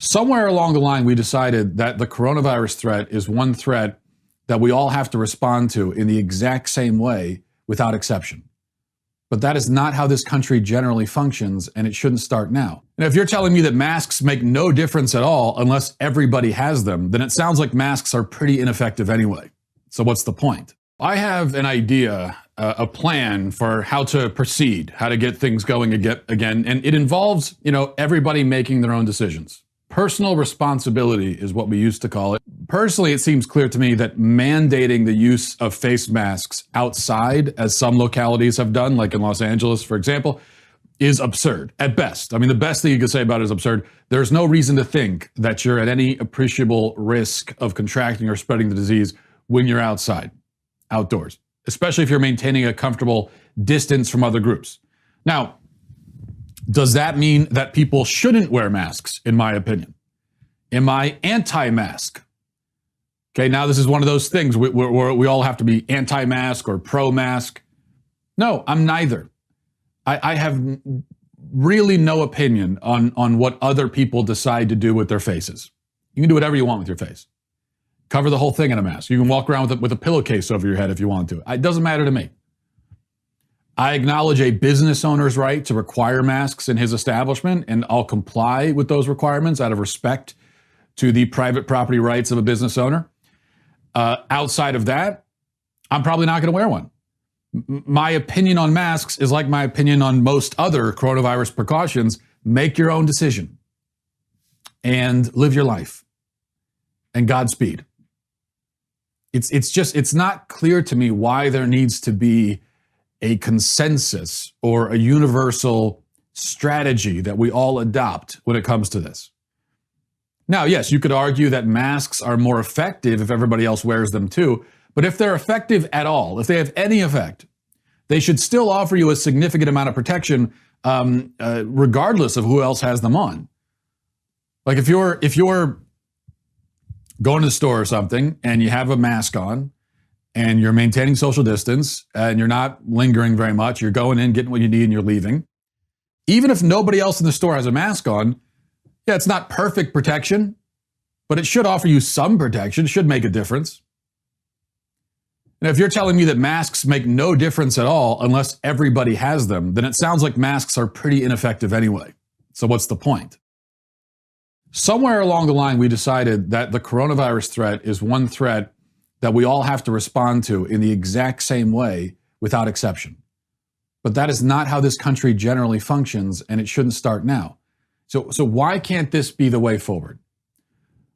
Somewhere along the line, we decided that the coronavirus threat is one threat that we all have to respond to in the exact same way without exception. But that is not how this country generally functions, and it shouldn't start now. And if you're telling me that masks make no difference at all unless everybody has them, then it sounds like masks are pretty ineffective anyway. So what's the point? I have an idea, a plan for how to proceed, how to get things going again, and it involves, everybody making their own decisions. Personal responsibility is what we used to call it. Personally, it seems clear to me that mandating the use of face masks outside, as some localities have done, like in Los Angeles, for example, is absurd at best. I mean, the best thing you could say about it is absurd. There's no reason to think that you're at any appreciable risk of contracting or spreading the disease when you're outside, outdoors, especially if you're maintaining a comfortable distance from other groups. Now, does that mean that people shouldn't wear masks, in my opinion? Am I anti-mask? Okay, now this is one of those things where we all have to be anti-mask or pro-mask. No, I'm neither. I have really no opinion on what other people decide to do with their faces. You can do whatever you want with your face. Cover the whole thing in a mask. You can walk around with a pillowcase over your head if you want to. It doesn't matter to me. I acknowledge a business owner's right to require masks in his establishment, and I'll comply with those requirements out of respect to the private property rights of a business owner. Outside of that, I'm probably not going to wear one. My opinion on masks is like my opinion on most other coronavirus precautions. Make your own decision and live your life. And Godspeed. It's not clear to me why there needs to be a consensus or a universal strategy that we all adopt when it comes to this. Now, yes, you could argue that masks are more effective if everybody else wears them too, but if they're effective at all, if they have any effect, they should still offer you a significant amount of protection regardless of who else has them on. Like if you're going to the store or something and you have a mask on, and you're maintaining social distance, and you're not lingering very much, you're going in, getting what you need, and you're leaving. Even if nobody else in the store has a mask on, yeah, it's not perfect protection, but it should offer you some protection. It should make a difference. And if you're telling me that masks make no difference at all unless everybody has them, then it sounds like masks are pretty ineffective anyway. So what's the point? Somewhere along the line, we decided that the coronavirus threat is one threat that we all have to respond to in the exact same way without exception. But that is not how this country generally functions, and it shouldn't start now. So why can't this be the way forward?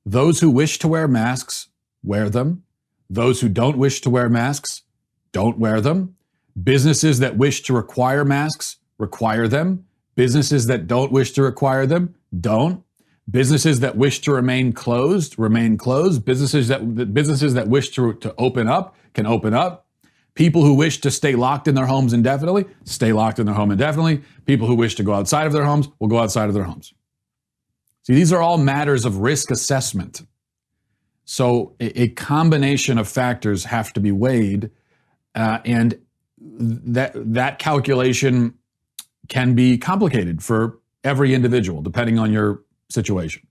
Those who wish to wear masks, wear them. Those who don't wish to wear masks, don't wear them. Businesses that wish to require masks, require them. Businesses that don't wish to require them, don't. Businesses that wish to remain closed, remain closed. Businesses that wish to open up can open up. People who wish to stay locked in their homes indefinitely, stay locked in their home indefinitely. People who wish to go outside of their homes will go outside of their homes. See, these are all matters of risk assessment. So a combination of factors have to be weighed, and that calculation can be complicated for every individual, depending on your situation.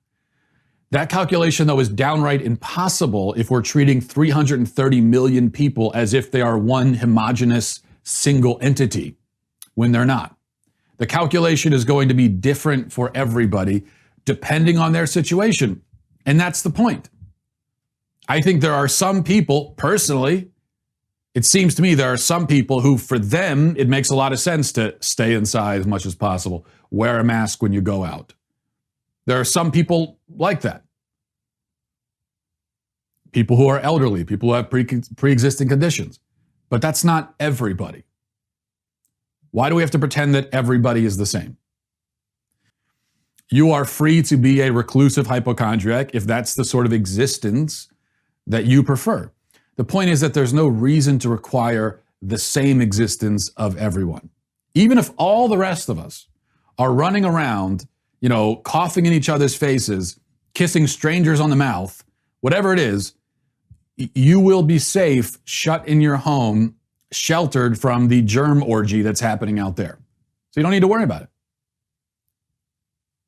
That calculation, though, is downright impossible if we're treating 330 million people as if they are one homogeneous single entity, when they're not. The calculation is going to be different for everybody, depending on their situation. And that's the point. I think there are some people, personally, it seems to me there are some people who, for them, it makes a lot of sense to stay inside as much as possible, wear a mask when you go out. There are some people like that. People who are elderly, people who have pre-existing conditions. But that's not everybody. Why do we have to pretend that everybody is the same? You are free to be a reclusive hypochondriac if that's the sort of existence that you prefer. The point is that there's no reason to require the same existence of everyone. Even if all the rest of us are running around, coughing in each other's faces, kissing strangers on the mouth, whatever it is, you will be safe, shut in your home, sheltered from the germ orgy that's happening out there. So you don't need to worry about it.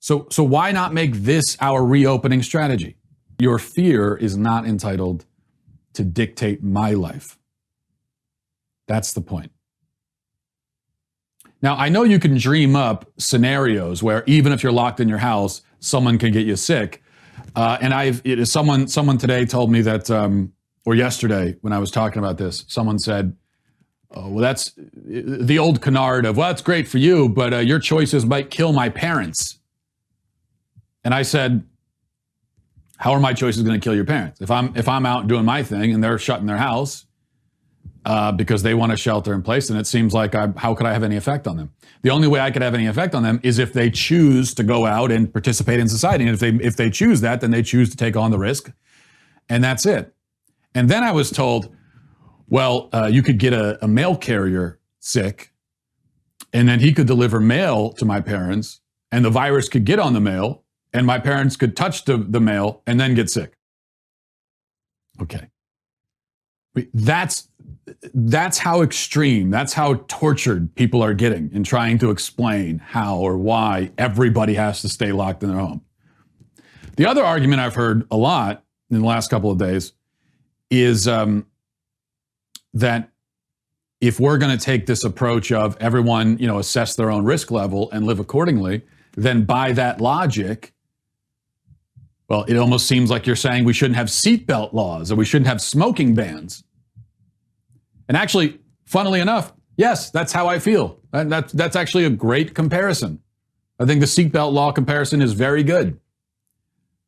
So why not make this our reopening strategy? Your fear is not entitled to dictate my life. That's the point. Now, I know you can dream up scenarios where even if you're locked in your house, someone can get you sick. And someone today told me that, or yesterday when I was talking about this, someone said, oh, well, that's the old canard of, well, that's great for you, but your choices might kill my parents. And I said, how are my choices going to kill your parents? If I'm out doing my thing and they're shut in their house because they want to shelter in place, and it seems like how could I have any effect on them? The only way I could have any effect on them is if they choose to go out and participate in society. And if they choose that, then they choose to take on the risk, and that's it. And then I was told, well, you could get a mail carrier sick, and then he could deliver mail to my parents, and the virus could get on the mail, and my parents could touch the mail and then get sick. Okay. That's how extreme, that's how tortured people are getting in trying to explain how or why everybody has to stay locked in their home. The other argument I've heard a lot in the last couple of days is that if we're going to take this approach of everyone, assess their own risk level and live accordingly, then by that logic, well, it almost seems like you're saying we shouldn't have seatbelt laws or we shouldn't have smoking bans. And actually, funnily enough, yes, that's how I feel. That's actually a great comparison. I think the seatbelt law comparison is very good.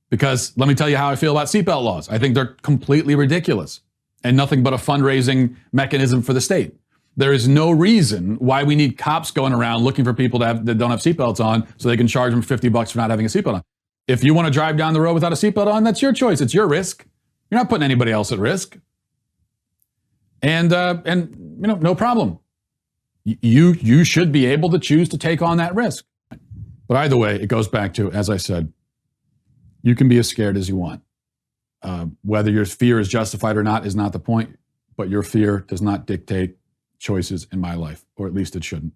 Because let me tell you how I feel about seatbelt laws. I think they're completely ridiculous and nothing but a fundraising mechanism for the state. There is no reason why we need cops going around looking for people that don't have seatbelts on so they can charge them $50 for not having a seatbelt on. If you want to drive down the road without a seatbelt on, that's your choice. It's your risk. You're not putting anybody else at risk. And no problem. You should be able to choose to take on that risk. But either way, it goes back to, as I said, you can be as scared as you want. Whether your fear is justified or not is not the point, but your fear does not dictate choices in my life, or at least it shouldn't.